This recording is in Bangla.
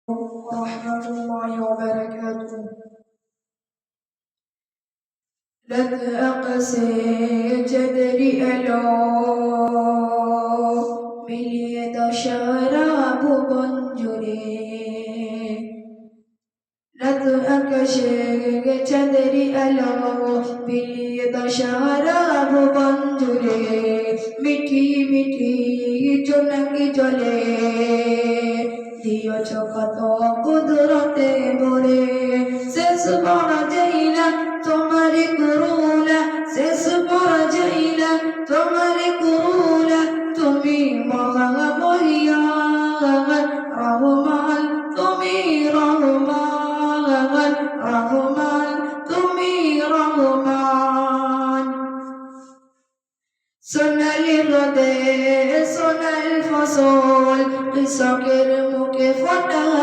ورحمة الله وبركاته. لد أقسى جدري ألو মিলিয়ে দশরাব বঞ্জুরে রাত আকাশে চাঁদেরি আলো মিলিয়ে দশরাব বঞ্জুরে মিঠি মিঠি জোনাকি জলে দিয়েছ কত কুদরতে ভরে শেষ বড় যাইলা তোমার করুণা শেষ বড় যাইলা তোমার করুণা তুমি মহামরিয়া রহমান তুমি রহমান রহমান তুমি রহমান সোনালি রোদে সোনাল ফসল কৃষকের